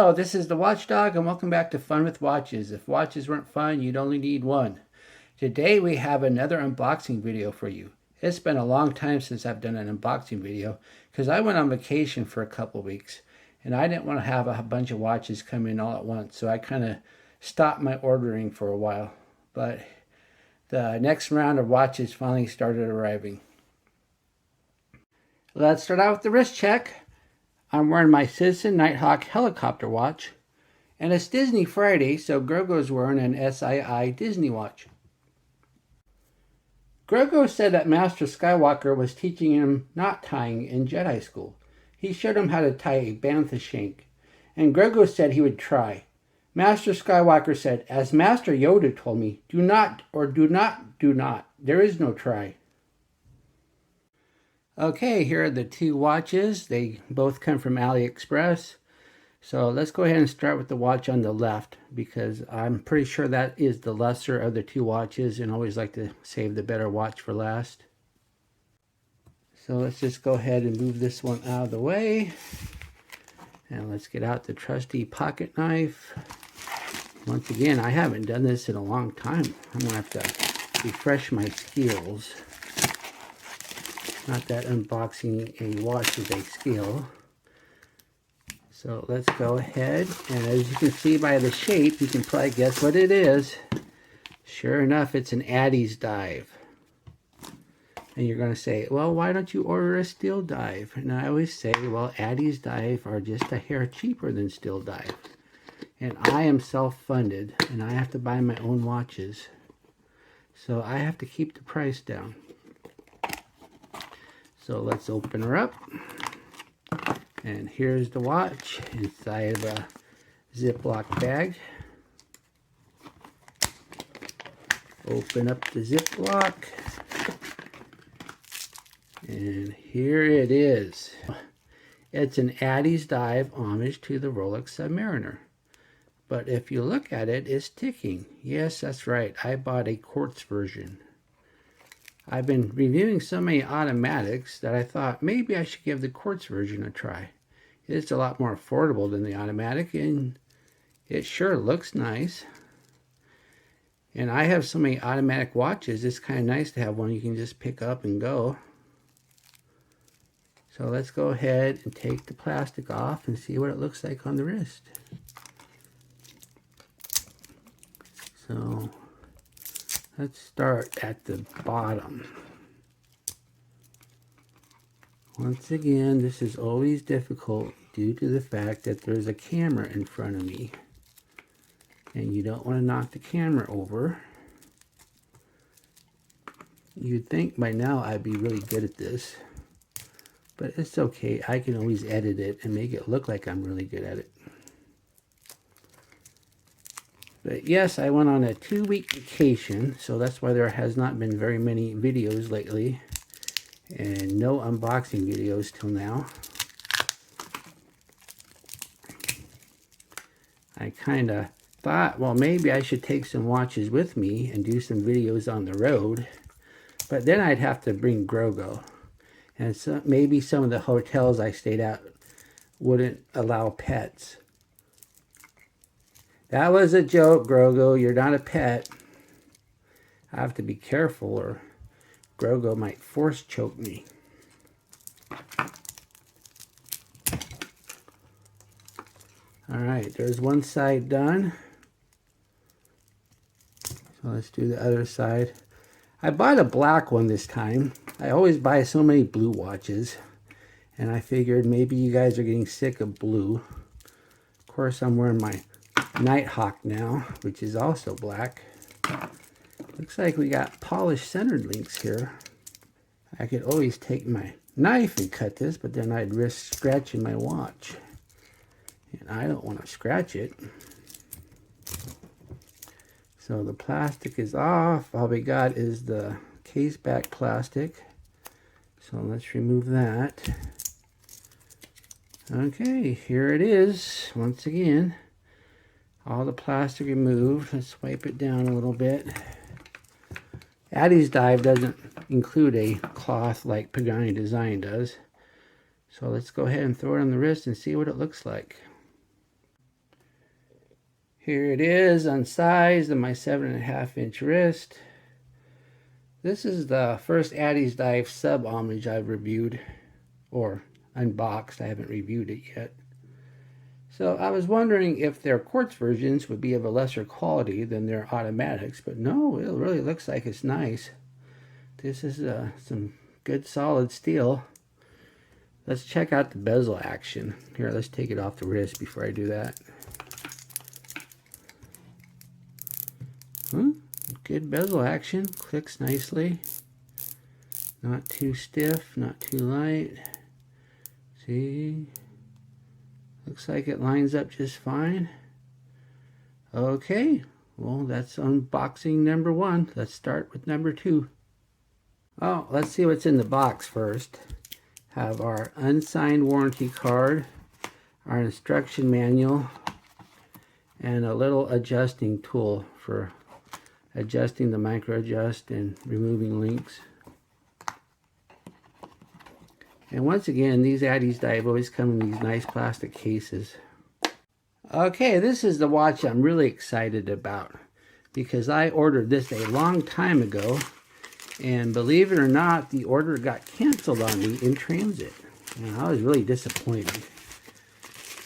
Hello, this is the Watchdog and welcome back to Fun with Watches. If watches weren't fun, you'd only need one. Today we have another unboxing video for you. It's been a long time since I've done an unboxing video because I went on vacation for a couple weeks and I didn't want to have a bunch of watches come in all at once, so I kind of stopped my ordering for a while. But the next round of watches finally started arriving. Let's start out with the wrist check. I'm wearing my Citizen Nighthawk helicopter watch, and it's Disney Friday, so Grogo's wearing an SII Disney watch. Grogo said that Master Skywalker was teaching him knot tying in Jedi school. He showed him how to tie a bantha shank, and Grogo said he would try. Master Skywalker said, "As Master Yoda told me, do not, or do not, do not. There is no try." Okay, here are the two watches. They both come from AliExpress. So let's go ahead and start with the watch on the left, because I'm pretty sure that is the lesser of the two watches, and I always like to save the better watch for last. So let's just go ahead and move this one out of the way. And let's get out the trusty pocket knife. Once again, I haven't done this in a long time. I'm going to have to refresh my skills. Not that unboxing a watch is a skill. So let's go ahead, and as you can see by the shape, you can probably guess what it is. Sure enough, it's an ADDIESDIV. And you're going to say, well, why don't you order a steel dive? And I always say, well, ADDIESDIV are just a hair cheaper than steel dive. And I am self-funded, and I have to buy my own watches. So I have to keep the price down. So let's open her up, and here's the watch inside of a Ziploc bag. Open up the Ziploc, and here it is. It's an ADDIESDIV homage to the Rolex Submariner. But if you look at it, it's ticking. Yes, that's right, I bought a quartz version. I've been reviewing so many automatics that I thought maybe I should give the quartz version a try. It's a lot more affordable than the automatic, and it sure looks nice. And I have so many automatic watches, it's kind of nice to have one you can just pick up and go. So let's go ahead and take the plastic off and see what it looks like on the wrist. So let's start at the bottom. Once again, this is always difficult due to the fact that there's a camera in front of me. And you don't want to knock the camera over. You'd think by now I'd be really good at this. But it's okay, I can always edit it and make it look like I'm really good at it. But yes, I went on a 2-week vacation, so that's why there has not been very many videos lately. And no unboxing videos till now. I kind of thought, well, maybe I should take some watches with me and do some videos on the road. But then I'd have to bring Grogo. And so maybe some of the hotels I stayed at wouldn't allow pets. That was a joke, Grogo. You're not a pet. I have to be careful or Grogo might force choke me. Alright, there's one side done. So let's do the other side. I bought a black one this time. I always buy so many blue watches. And I figured maybe you guys are getting sick of blue. Of course, I'm wearing my Nighthawk now, which is also black. Looks like we got polished centered links here. I could always take my knife and cut this, but then I'd risk scratching my watch. And I don't want to scratch it. So the plastic is off. All we got is the case back plastic. So let's remove that. Okay, here it is. Once again, all the plastic removed. Let's wipe it down a little bit. ADDIESDIV doesn't include a cloth like Pagani Design does. So let's go ahead and throw it on the wrist and see what it looks like. Here it is unsized on my 7.5-inch wrist. This is the first ADDIESDIV sub homage I've reviewed or unboxed. I haven't reviewed it yet. So I was wondering if their quartz versions would be of a lesser quality than their automatics, but no, it really looks like it's nice. This is some good solid steel. Let's check out the bezel action. Here, let's take it off the wrist before I do that. Good bezel action, clicks nicely. Not too stiff, not too light. See? Looks like it lines up just fine. Okay, well that's unboxing number 1. Let's start with number 2. Oh, let's see what's in the box first. Have our unsigned warranty card, our instruction manual, and a little adjusting tool for adjusting the micro adjust and removing links. And once again, these ADDIESDIV always come in these nice plastic cases. Okay, this is the watch I'm really excited about because I ordered this a long time ago, and believe it or not, the order got canceled on me in transit. And I was really disappointed.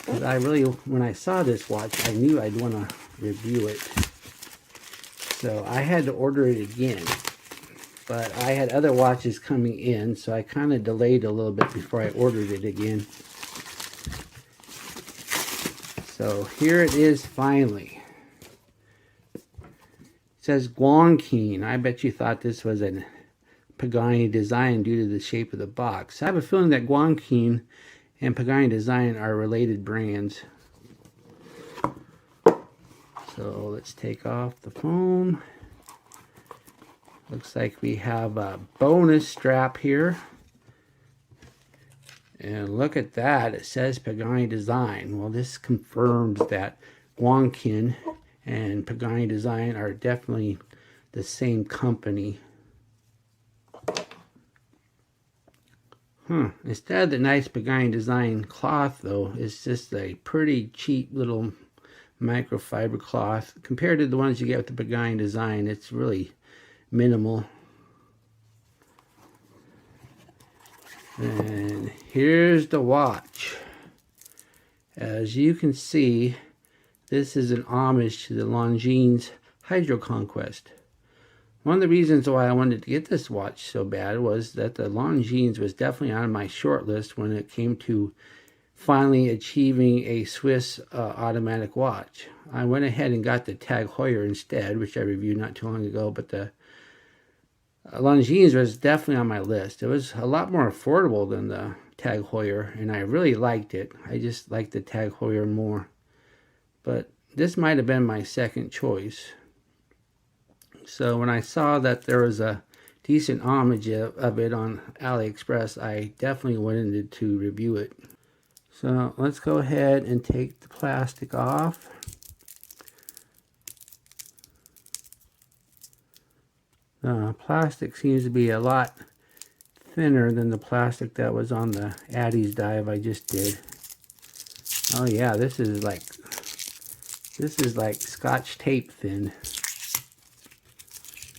But when I saw this watch, I knew I'd want to review it. So I had to order it again. But I had other watches coming in, so I kind of delayed a little bit before I ordered it again. So here it is finally. It says GUANQIN. I bet you thought this was a Pagani design due to the shape of the box. I have a feeling that GUANQIN and Pagani Design are related brands. So let's take off the foam. Looks like we have a bonus strap here. And look at that, it says Pagani Design. Well, this confirms that GUANQIN and Pagani Design are definitely the same company. Instead of the nice Pagani Design cloth, though, it's just a pretty cheap little microfiber cloth. Compared to the ones you get with the Pagani Design, it's really minimal. And here's the watch. As you can see, this is an homage to the Longines Hydro Conquest. One of the reasons why I wanted to get this watch so bad was that the Longines was definitely on my short list when it came to finally achieving a Swiss automatic watch. I went ahead and got the Tag Heuer instead, which I reviewed not too long ago, but the Longines was definitely on my list. It was a lot more affordable than the Tag Heuer, and I really liked it. I just liked the Tag Heuer more. But this might have been my second choice. So when I saw that there was a decent homage of it on AliExpress, I definitely wanted to review it. So let's go ahead and take the plastic off. Plastic seems to be a lot thinner than the plastic that was on the ADDIESDIV I just did. Oh yeah, this is like Scotch tape thin.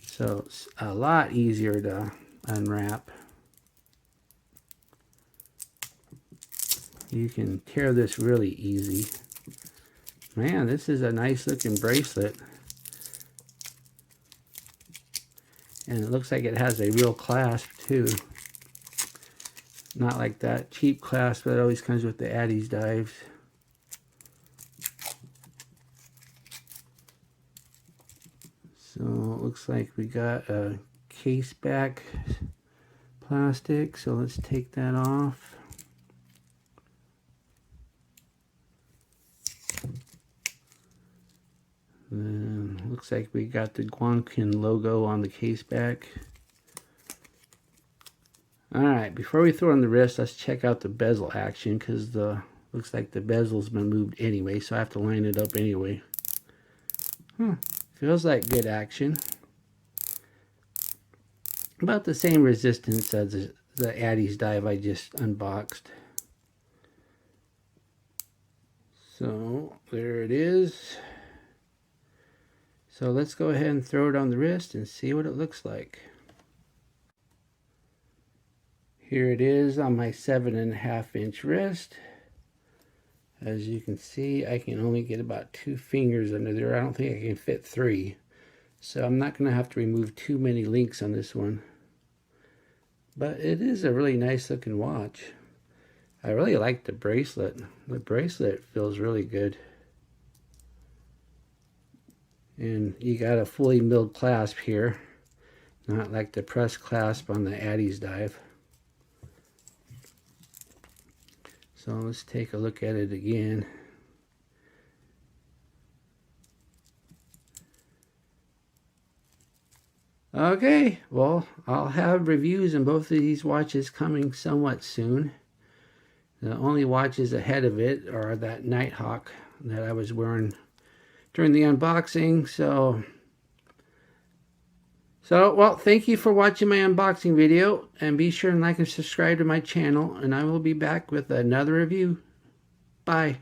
So it's a lot easier to unwrap. You can tear this really easy. Man, this is a nice looking bracelet. And it looks like it has a real clasp too. Not like that cheap clasp that always comes with the ADDIESDIVs. So it looks like we got a case back plastic. So let's take that off. Then looks like we got the GUANQIN logo on the case back. Alright, before we throw on the wrist, let's check out the bezel action, because looks like the bezel's been moved anyway, so I have to line it up anyway. Feels like good action. About the same resistance as the ADDIESDIV I just unboxed. So there it is. So let's go ahead and throw it on the wrist and see what it looks like. Here it is on my 7.5-inch wrist. As you can see, I can only get about 2 fingers under there. I don't think I can fit 3. So I'm not going to have to remove too many links on this one. But it is a really nice looking watch. I really like the bracelet. The bracelet feels really good. And you got a fully milled clasp here. Not like the press clasp on the ADDIESDIV. So let's take a look at it again. Okay, well, I'll have reviews on both of these watches coming somewhat soon. The only watches ahead of it are that Nighthawk that I was wearing during the unboxing. So well, thank you for watching my unboxing video, and be sure and like and subscribe to my channel, and I will be back with another review. Bye.